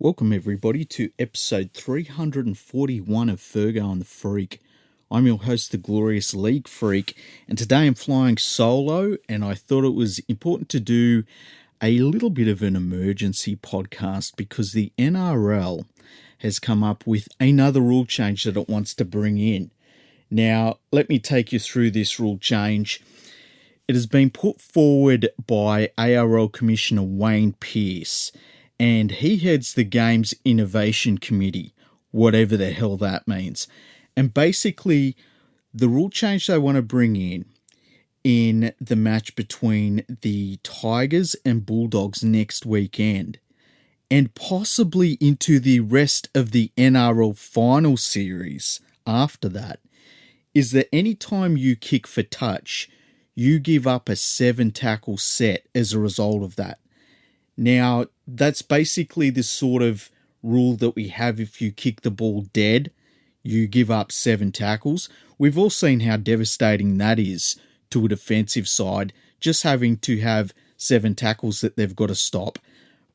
Welcome everybody to episode 341 of Fergo and The Freak. I'm your host, the Glorious League Freak, and today I'm flying solo, and I thought it was important to do a little bit of an emergency podcast because the NRL has come up with another rule change that it wants to bring in. Now, let me take you through this rule change. It has been put forward by ARL Commissioner Wayne Pearce, and he heads the Games Innovation Committee, whatever the hell that means. And basically, the rule change they want to bring in the match between the Tigers and Bulldogs next weekend, and possibly into the rest of the NRL final series after that, is that any time you kick for touch, you give up a 7-tackle set as a result of that. Now, that's basically the sort of rule that we have if you kick the ball dead, you give up 7 tackles. We've all seen how devastating that is to a defensive side, just having to have 7 tackles that they've got to stop.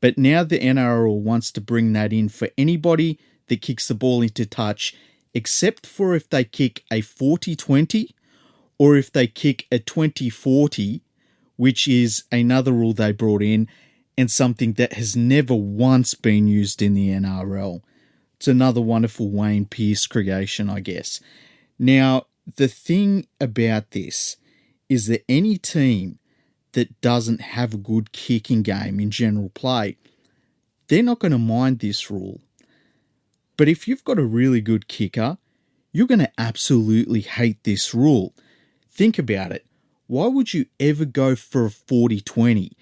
But now the NRL wants to bring that in for anybody that kicks the ball into touch, except for if they kick a 40-20 or if they kick a 20-40, which is another rule they brought in, and something that has never once been used in the NRL. It's another wonderful Wayne Pearce creation, I guess. Now, the thing about this is that any team that doesn't have a good kicking game in general play, they're not going to mind this rule. But if you've got a really good kicker, you're going to absolutely hate this rule. Think about it. Why would you ever go for a 40-20?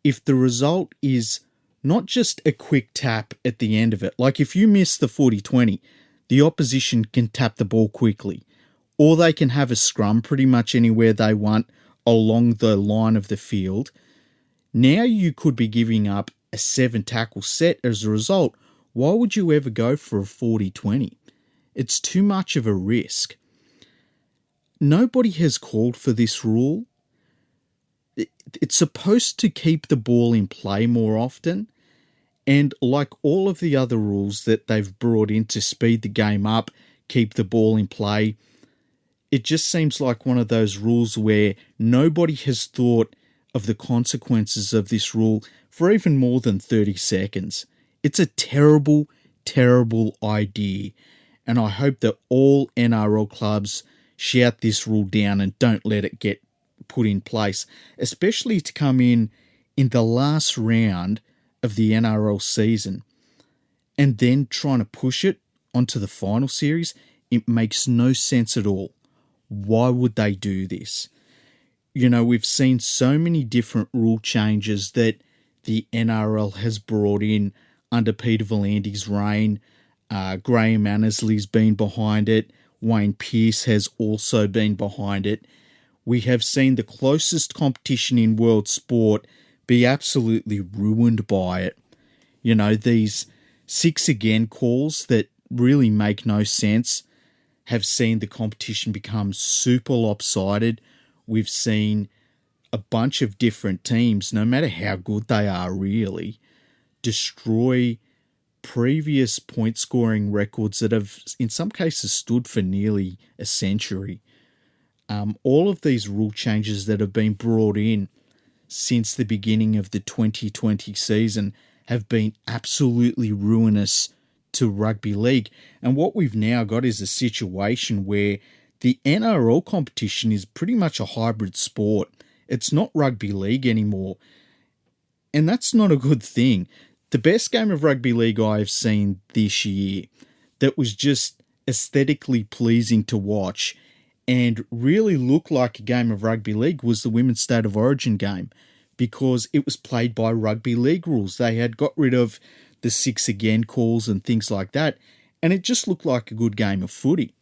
If the result is not just a quick tap at the end of it, like if you miss the 40-20, the opposition can tap the ball quickly, or they can have a scrum pretty much anywhere they want along the line of the field. Now you could be giving up a 7-tackle set as a result. Why would you ever go for a 40-20? It's too much of a risk. Nobody has called for this rule. It's supposed to keep the ball in play more often, and like all of the other rules that they've brought in to speed the game up, keep the ball in play, it just seems like one of those rules where nobody has thought of the consequences of this rule for even more than 30 seconds. It's a terrible, terrible idea, and I hope that all NRL clubs shout this rule down and don't let it get put in place, especially to come in the last round of the NRL season and then trying to push it onto the final series. It makes no sense at all. Why would they do this? You know, we've seen so many different rule changes that the NRL has brought in under Peter V'landys's reign. Graham Annesley's been behind it. Wayne Pearce has also been behind it. We have seen the closest competition in world sport be absolutely ruined by it. You know, these 6 again calls that really make no sense have seen the competition become super lopsided. We've seen a bunch of different teams, no matter how good they are really, destroy previous point scoring records that have in some cases stood for nearly a century. All of these rule changes that have been brought in since the beginning of the 2020 season have been absolutely ruinous to rugby league. And what we've now got is a situation where the NRL competition is pretty much a hybrid sport. It's not rugby league anymore. And that's not a good thing. The best game of rugby league I've seen this year that was just aesthetically pleasing to watch and really looked like a game of rugby league was the Women's State of Origin game, because it was played by rugby league rules. They had got rid of the 6 again calls and things like that, and it just looked like a good game of footy.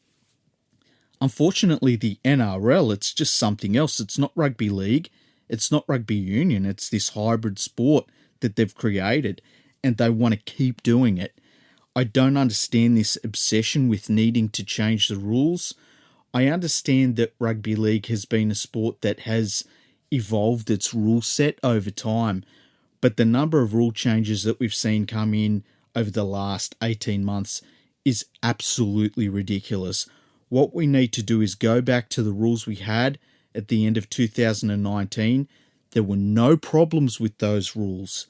Unfortunately, the NRL, it's just something else. It's not rugby league. It's not rugby union. It's this hybrid sport that they've created, and they want to keep doing it. I don't understand this obsession with needing to change the rules. I understand that rugby league has been a sport that has evolved its rule set over time, but the number of rule changes that we've seen come in over the last 18 months is absolutely ridiculous. What we need to do is go back to the rules we had at the end of 2019. There were no problems with those rules,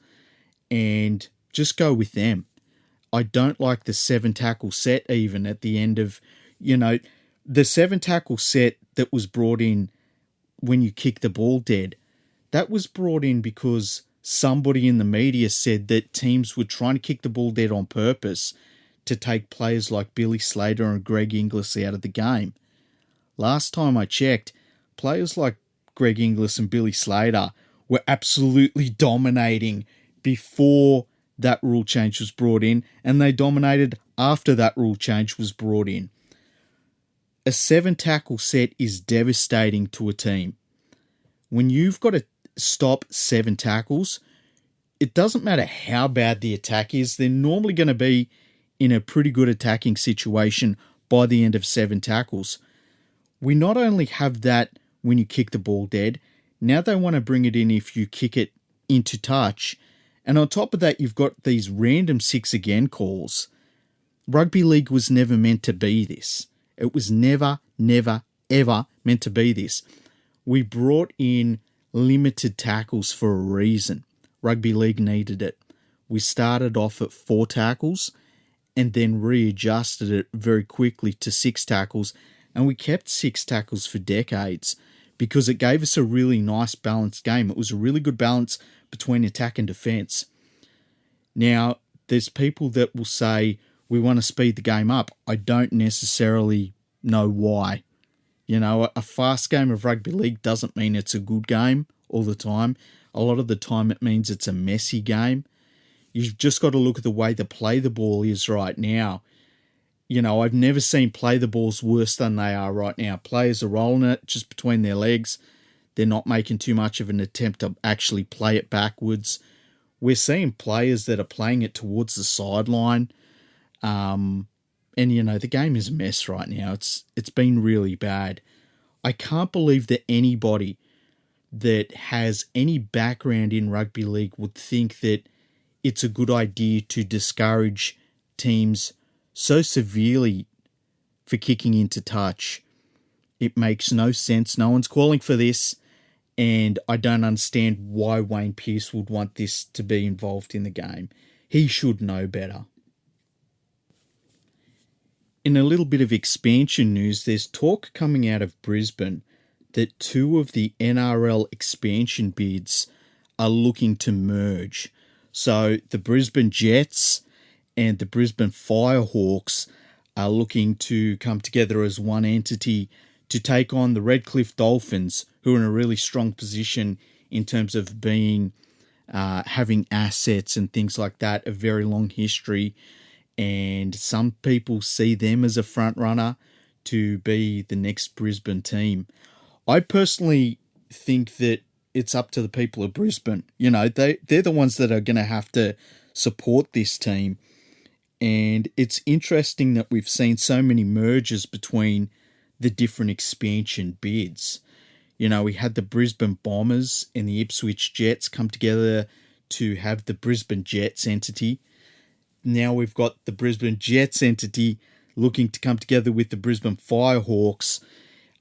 and just go with them. I don't like the 7 tackle set even at the end of, the 7 tackle set that was brought in when you kick the ball dead. That was brought in because somebody in the media said that teams were trying to kick the ball dead on purpose to take players like Billy Slater and Greg Inglis out of the game. Last time I checked, players like Greg Inglis and Billy Slater were absolutely dominating before that rule change was brought in, and they dominated after that rule change was brought in. A 7 tackle set is devastating to a team. When you've got to stop 7 tackles, it doesn't matter how bad the attack is, they're normally going to be in a pretty good attacking situation by the end of 7 tackles. We not only have that when you kick the ball dead, now they want to bring it in if you kick it into touch. And on top of that, you've got these random 6 again calls. Rugby league was never meant to be this. It was never, ever meant to be this. We brought in limited tackles for a reason. Rugby league needed it. We started off at 4 tackles and then readjusted it very quickly to 6 tackles. And we kept 6 tackles for decades because it gave us a really nice balanced game. It was a really good balance between attack and defence. Now, there's people that will say, we want to speed the game up. I don't necessarily know why. A fast game of rugby league doesn't mean it's a good game all the time. A lot of the time it means it's a messy game. You've just got to look at the way the play the ball is right now. I've never seen play the balls worse than they are right now. Players are rolling it just between their legs. They're not making too much of an attempt to actually play it backwards. We're seeing players that are playing it towards the sideline. And the game is a mess right now. It's been really bad. I can't believe that anybody that has any background in rugby league would think that it's a good idea to discourage teams so severely for kicking into touch. It makes no sense. No one's calling for this, and I don't understand why Wayne Pearce would want this to be involved in the game. He should know better. In a little bit of expansion news, there's talk coming out of Brisbane that 2 of the NRL expansion bids are looking to merge. So the Brisbane Jets and the Brisbane Firehawks are looking to come together as one entity to take on the Redcliffe Dolphins, who are in a really strong position in terms of being having assets and things like that, a very long history. And some people see them as a front runner to be the next Brisbane team. I personally think that it's up to the people of Brisbane. They're the ones that are going to have to support this team. And it's interesting that we've seen so many mergers between the different expansion bids. We had the Brisbane Bombers and the Ipswich Jets come together to have the Brisbane Jets entity. Now we've got the Brisbane Jets entity looking to come together with the Brisbane Firehawks.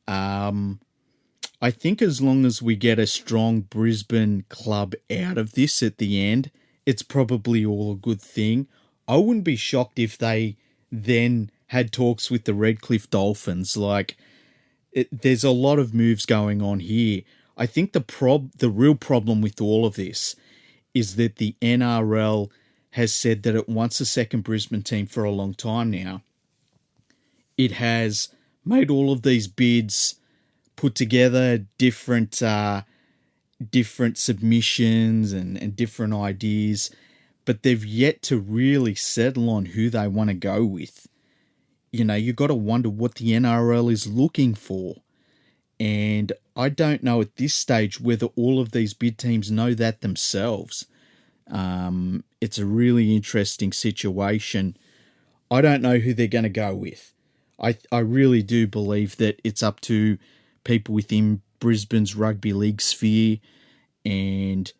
I think as long as we get a strong Brisbane club out of this at the end, it's probably all a good thing. I wouldn't be shocked if they then had talks with the Redcliffe Dolphins. There's a lot of moves going on here. I think the real problem with all of this is that the NRL has said that it wants a second Brisbane team for a long time now. It has made all of these bids, put together different submissions and different ideas, but they've yet to really settle on who they want to go with. You've got to wonder what the NRL is looking for. And I don't know at this stage whether all of these bid teams know that themselves. It's a really interesting situation. I don't know who they're going to go with. I really do believe that it's up to people within Brisbane's rugby league sphere, and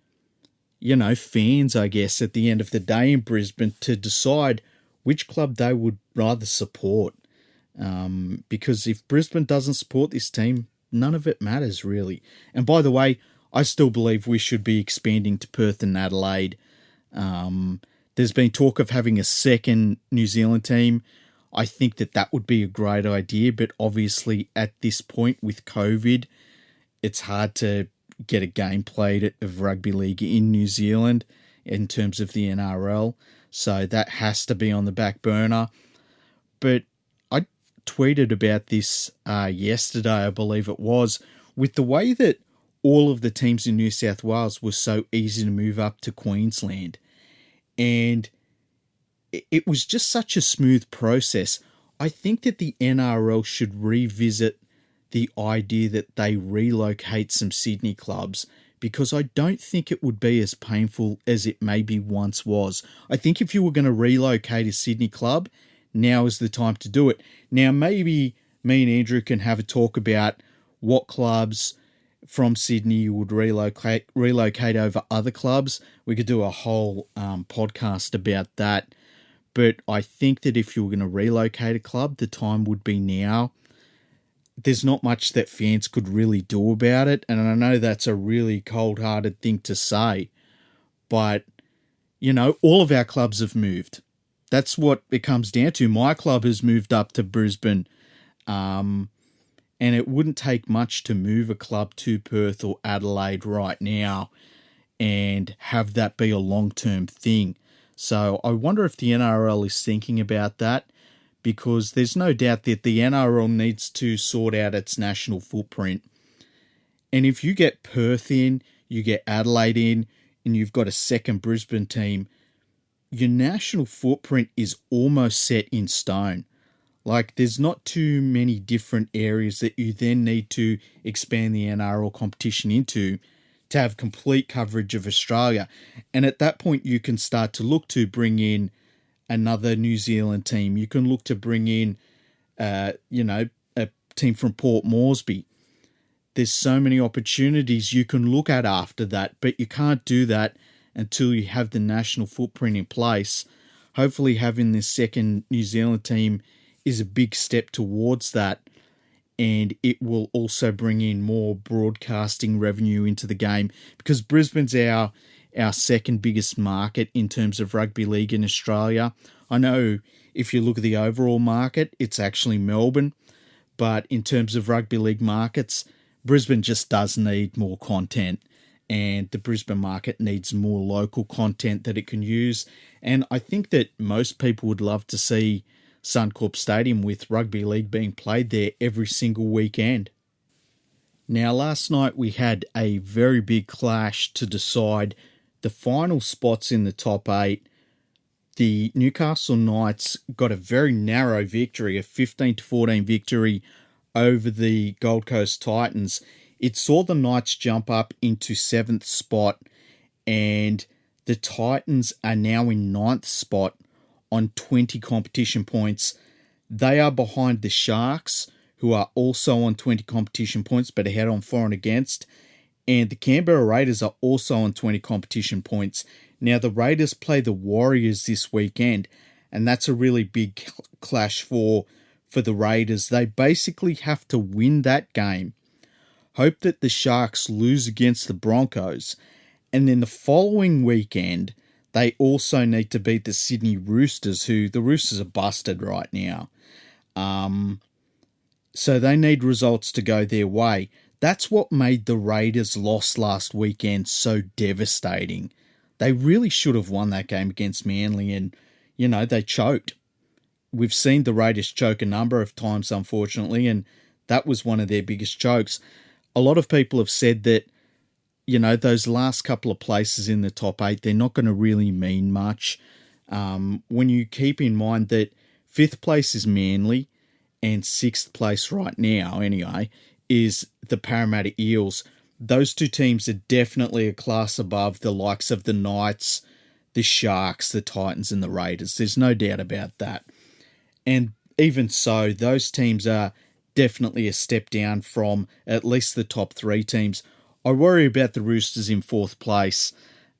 fans, I guess, at the end of the day in Brisbane to decide which club they would rather support. Because if Brisbane doesn't support this team, none of it matters, really. And by the way, I still believe we should be expanding to Perth and Adelaide. There's been talk of having a second New Zealand team. I think that would be a great idea, but obviously at this point with COVID, it's hard to get a game played of rugby league in New Zealand in terms of the NRL. So that has to be on the back burner. But I tweeted about this yesterday, I believe it was, with the way that all of the teams in New South Wales were so easy to move up to Queensland. And it was just such a smooth process. I think that the NRL should revisit the idea that they relocate some Sydney clubs, because I don't think it would be as painful as it maybe once was. I think if you were going to relocate a Sydney club, now is the time to do it. Now, maybe me and Andrew can have a talk about what clubs from Sydney you would relocate over other clubs. We could do a whole podcast about that. But I think that if you were going to relocate a club, the time would be now. There's not much that fans could really do about it. And I know that's a really cold-hearted thing to say. But, all of our clubs have moved. That's what it comes down to. My club has moved up to Brisbane. And it wouldn't take much to move a club to Perth or Adelaide right now and have that be a long-term thing. So I wonder if the NRL is thinking about that, because there's no doubt that the NRL needs to sort out its national footprint. And if you get Perth in, you get Adelaide in, and you've got a second Brisbane team, your national footprint is almost set in stone. Like, there's not too many different areas that you then need to expand the NRL competition into to have complete coverage of Australia. And at that point, you can start to look to bring in another New Zealand team. You can look to bring in, a team from Port Moresby. There's so many opportunities you can look at after that, but you can't do that until you have the national footprint in place. Hopefully having this second New Zealand team is a big step towards that, and it will also bring in more broadcasting revenue into the game, because Brisbane's our second biggest market in terms of rugby league in Australia. I know if you look at the overall market, it's actually Melbourne, but in terms of rugby league markets, Brisbane just does need more content, and the Brisbane market needs more local content that it can use. And I think that most people would love to see Suncorp Stadium with rugby league being played there every single weekend. Now, last night we had a very big clash to decide the final spots in the top 8. The Newcastle Knights got a very narrow victory, a 15-14 victory over the Gold Coast Titans. It saw the Knights jump up into 7th spot, and the Titans are now in 9th spot on 20 competition points. They are behind the Sharks, who are also on 20 competition points but ahead on for and against. And the Canberra Raiders are also on 20 competition points. Now, the Raiders play the Warriors this weekend, and that's a really big clash for the Raiders. They basically have to win that game, hope that the Sharks lose against the Broncos, and then the following weekend they also need to beat the Sydney Roosters, who the Roosters are busted right now. So they need results to go their way. That's what made the Raiders' loss last weekend so devastating. They really should have won that game against Manly, and, they choked. We've seen the Raiders choke a number of times, unfortunately, and that was one of their biggest chokes. A lot of people have said that, those last couple of places in the top 8, they're not going to really mean much. When you keep in mind that 5th place is Manly, and 6th place right now, anyway, is the Parramatta Eels. Those two teams are definitely a class above the likes of the Knights, the Sharks, the Titans, and the Raiders. There's no doubt about that. And even so, those teams are definitely a step down from at least the top 3 teams. I worry about the Roosters in 4th place.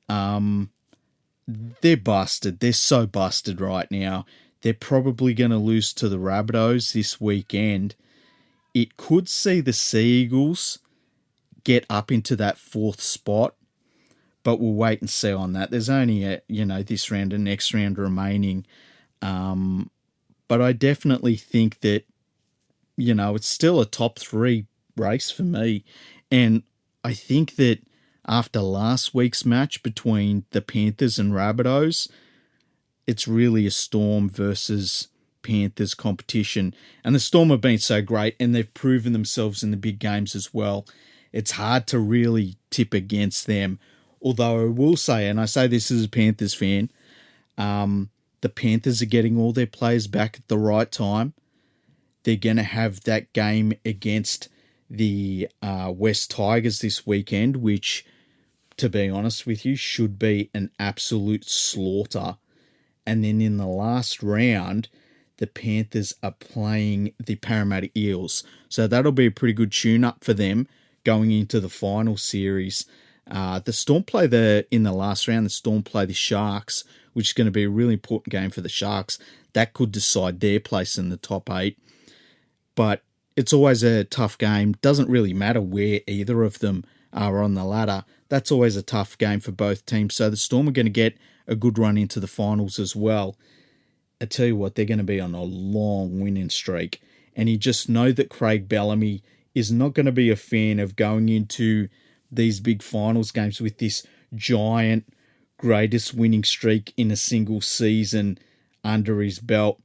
they're busted. They're so busted right now. They're probably going to lose to the Rabbitohs this weekend. It could see the Sea Eagles get up into that fourth spot, but we'll wait and see on that. There's only this round and next round remaining. But I definitely think that, it's still a top three race for me. And I think that after last week's match between the Panthers and Rabbitohs, it's really a Storm versus Panthers competition. And the Storm have been so great, and they've proven themselves in the big games as well. It's hard to really tip against them. Although I will say, and I say this as a Panthers fan, the Panthers are getting all their players back at the right time. They're going to have that game against the West Tigers this weekend, which, to be honest with you, should be an absolute slaughter. And then in the last round, the Panthers are playing the Parramatta Eels. So that'll be a pretty good tune-up for them going into the final series. The Storm play in the last round, the Storm play the Sharks, which is going to be a really important game for the Sharks. That could decide their place in the top 8. But it's always a tough game. Doesn't really matter where either of them are on the ladder. That's always a tough game for both teams. So the Storm are going to get a good run into the finals as well. I tell you what, they're going to be on a long winning streak. And you just know that Craig Bellamy is not going to be a fan of going into these big finals games with this giant, greatest winning streak in a single season under his belt.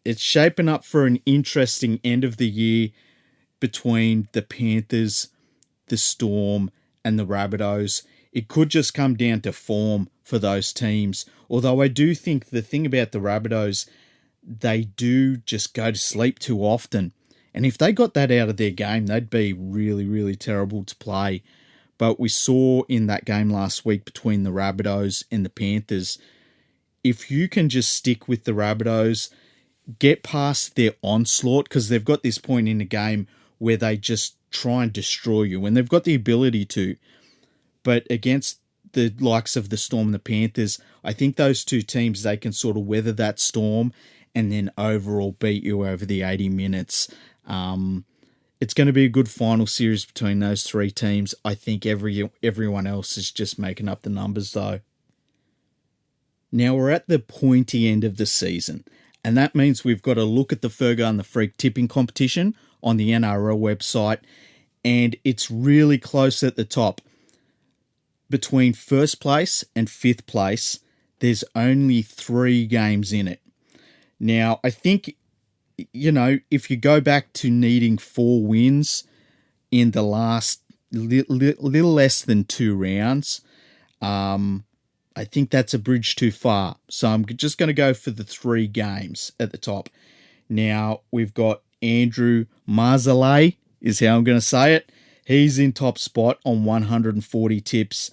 It's shaping up for an interesting end of the year between the Panthers, the Storm, and the Rabbitohs. It could just come down to form for those teams. Although I do think the thing about the Rabbitohs, they do just go to sleep too often. And if they got that out of their game, they'd be really, really terrible to play. But we saw in that game last week between the Rabbitohs and the Panthers, if you can just stick with the Rabbitohs, get past their onslaught, because they've got this point in the game where they just try and destroy you, and they've got the ability to. But against the likes of the Storm and the Panthers, I think those two teams, they can sort of weather that storm and then overall beat you over the 80 minutes. It's going to be a good final series between those three teams. I think everyone else is just making up the numbers, though. Now we're at the pointy end of the season, and that means we've got to look at the Fergo and The Freak tipping competition on the NRL website, and it's really close at the top. Between first place and fifth place, there's only 3 games in it. Now, I think, if you go back to needing 4 wins in the last little less than 2 rounds, I think that's a bridge too far. So I'm just going to go for the 3 games at the top. Now, we've got Andrew Marzalay, is how I'm going to say it. He's in top spot on 140 tips.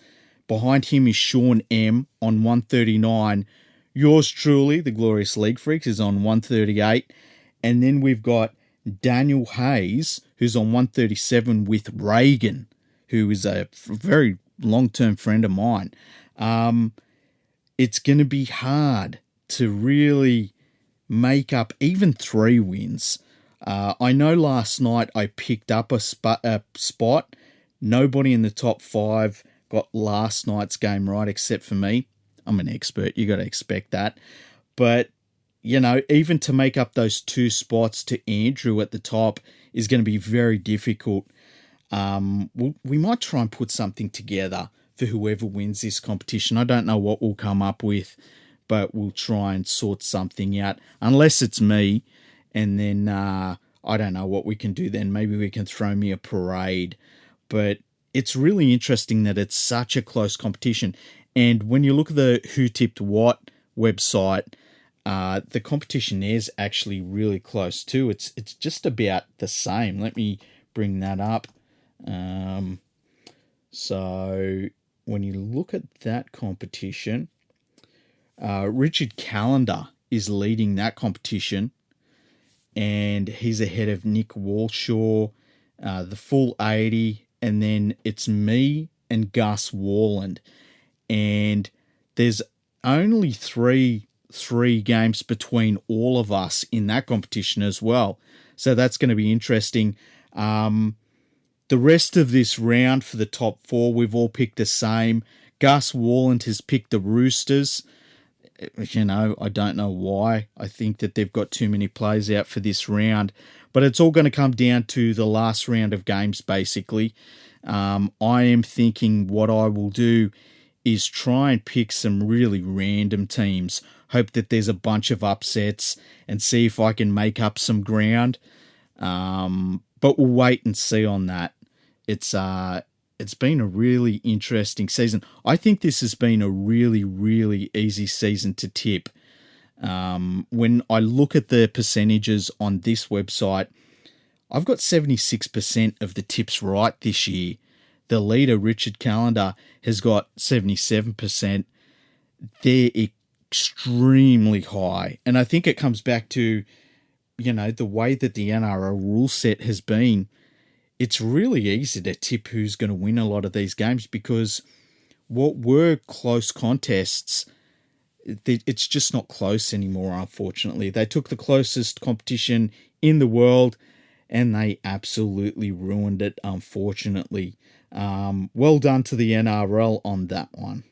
Behind him is Sean M on 139. Yours truly, the Glorious League Freaks, is on 138. And then we've got Daniel Hayes, who's on 137 with Reagan, who is a very long-term friend of mine. It's going to be hard to really make up even 3 wins. I know last night I picked up a spot. Nobody in the top 5 got last night's game right except for me. I'm an expert. You got to expect that. But, even to make up those 2 spots to Andrew at the top is going to be very difficult. We might try and put something together for whoever wins this competition. I don't know what we'll come up with, but we'll try and sort something out. Unless it's me, and then I don't know what we can do then. Maybe we can throw me a parade. But it's really interesting that it's such a close competition. And when you look at the Who Tipped What website, the competition there is actually really close too. It's just about the same. Let me bring that up. So when you look at that competition, Richard Callender is leading that competition, and he's ahead of Nick Walshaw, the full 80, and then it's me and Gus Warland. And there's only three games between all of us in that competition as well. So that's going to be interesting. The rest of this round for the top four, we've all picked the same. Gus Warland has picked the Roosters. I don't know why. I think that they've got too many players out for this round. But it's all going to come down to the last round of games, basically. I am thinking what I will do is try and pick some really random teams. Hope that there's a bunch of upsets and see if I can make up some ground. But we'll wait and see on that. It's been a really interesting season. I think this has been a really, really easy season to tip. When I look at the percentages on this website, I've got 76% of the tips right this year. The leader, Richard Callender, has got 77%. They're extremely high. And I think it comes back to, the way that the NRL rule set has been. It's really easy to tip who's going to win a lot of these games because what were close contests, it's just not close anymore, unfortunately. They took the closest competition in the world and they absolutely ruined it, unfortunately. Well done to the NRL on that one.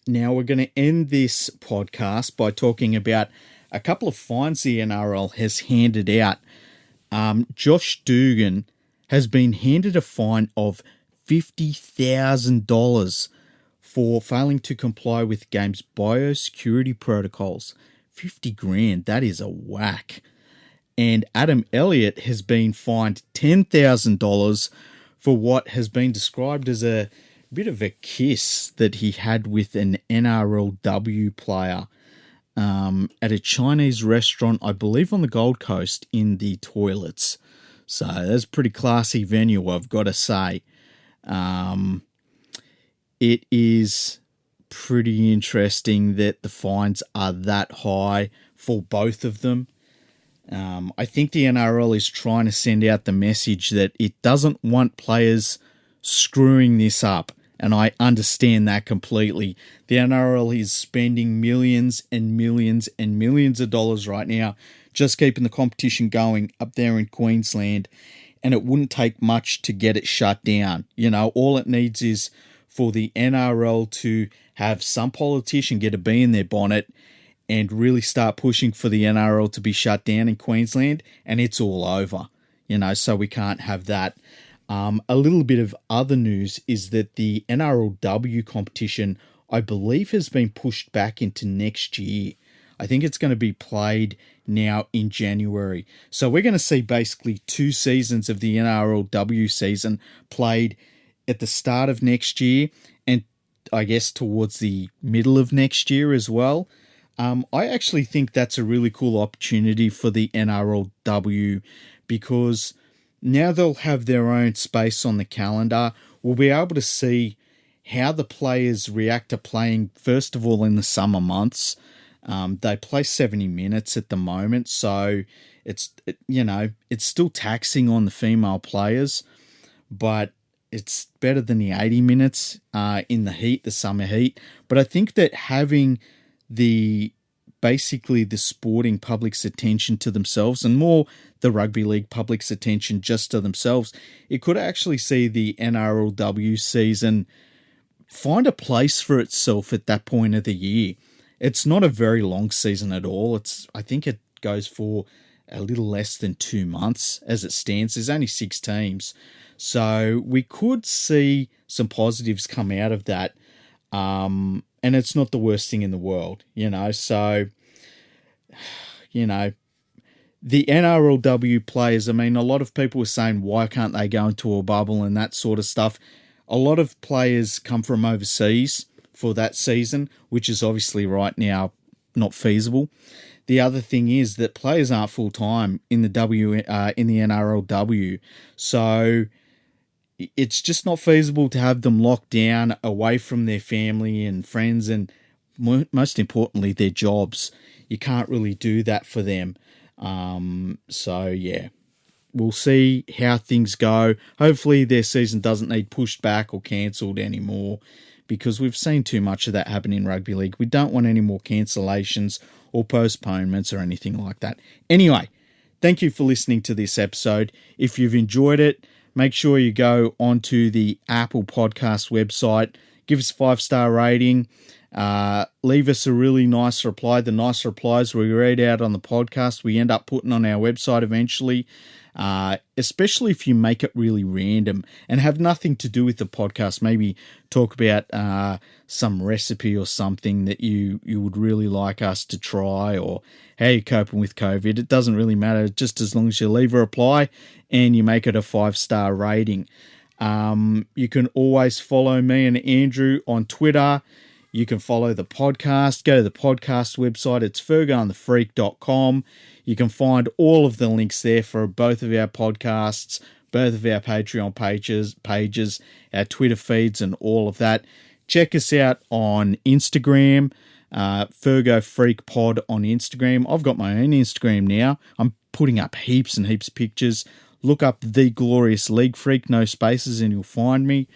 Now we're going to end this podcast by talking about a couple of fines the NRL has handed out. Josh Dugan has been handed a fine of $50,000 for failing to comply with game's biosecurity protocols. 50 grand, that is a whack. And Adam Elliott has been fined $10,000 for what has been described as a bit of a kiss that he had with an NRLW player at a Chinese restaurant, I believe on the Gold Coast, in the toilets. So that's a pretty classy venue, I've got to say. It is pretty interesting that the fines are that high for both of them. I think the NRL is trying to send out the message that it doesn't want players screwing this up. And I understand that completely. The NRL is spending millions and millions and millions of dollars right now just keeping the competition going up there in Queensland. And it wouldn't take much to get it shut down. All it needs is for the NRL to have some politician get a bee in their bonnet and really start pushing for the NRL to be shut down in Queensland, and it's all over, so we can't have that. A little bit of other news is that the NRLW competition, I believe, has been pushed back into next year. I think it's going to be played now in January. So we're going to see basically 2 seasons of the NRLW season played at the start of next year and I guess towards the middle of next year as well. I actually think that's a really cool opportunity for the NRLW because now they'll have their own space on the calendar. We'll be able to see how the players react to playing, first of all, in the summer months. They play 70 minutes at the moment, so it's still taxing on the female players, but it's better than the 80 minutes in the summer heat. But I think that having basically the sporting public's attention to themselves and more the rugby league public's attention just to themselves, it could actually see the NRLW season find a place for itself at that point of the year. It's not a very long season at all. I think it goes for a little less than 2 months as it stands. There's only 6 teams. So we could see some positives come out of that. And it's not the worst thing in the world, So, the NRLW players, a lot of people were saying, why can't they go into a bubble and that sort of stuff? A lot of players come from overseas for that season, which is obviously right now not feasible. The other thing is that players aren't full-time in the NRLW, so it's just not feasible to have them locked down away from their family and friends and, most importantly, their jobs. You can't really do that for them. So, yeah. we'll see how things go. Hopefully their season doesn't need pushed back or cancelled anymore, because we've seen too much of that happen in rugby league. We don't want any more cancellations or postponements or anything like that. Anyway, thank you for listening to this episode. If you've enjoyed it, make sure you go onto the Apple Podcast website, give us a 5-star rating, leave us a really nice reply. The nice replies we read out on the podcast, we end up putting on our website eventually, especially if you make it really random and have nothing to do with the podcast. Maybe talk about some recipe or something that you would really like us to try, or how you're coping with COVID. It doesn't really matter, just as long as you leave a reply and you make it a 5-star rating. You can always follow me and Andrew on Twitter. You can follow the podcast. Go to the podcast website. It's FurgoandTheFreak.com. You can find all of the links there for both of our podcasts, both of our Patreon pages, our Twitter feeds, and all of that. Check us out on Instagram, Fergo Freak Pod on Instagram. I've got my own Instagram now. I'm putting up heaps and heaps of pictures. Look up The Glorious League Freak, no spaces, and you'll find me.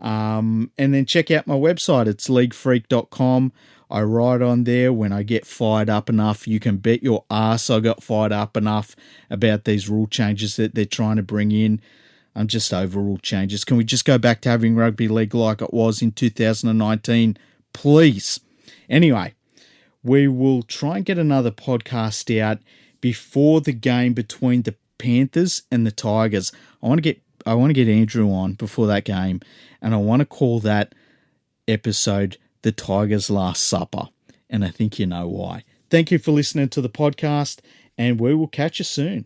And then check out my website. It's leaguefreak.com. I write on there when I get fired up enough. You can bet your ass I got fired up enough about these rule changes that they're trying to bring in. I'm just over rule changes. Can we just go back to having rugby league like it was in 2019, please? Anyway, we will try and get another podcast out before the game between the Panthers and the Tigers. I want to get Andrew on before that game, and I want to call that episode The Tigers' Last Supper, and I think you know why. Thank you for listening to the podcast, and we will catch you soon.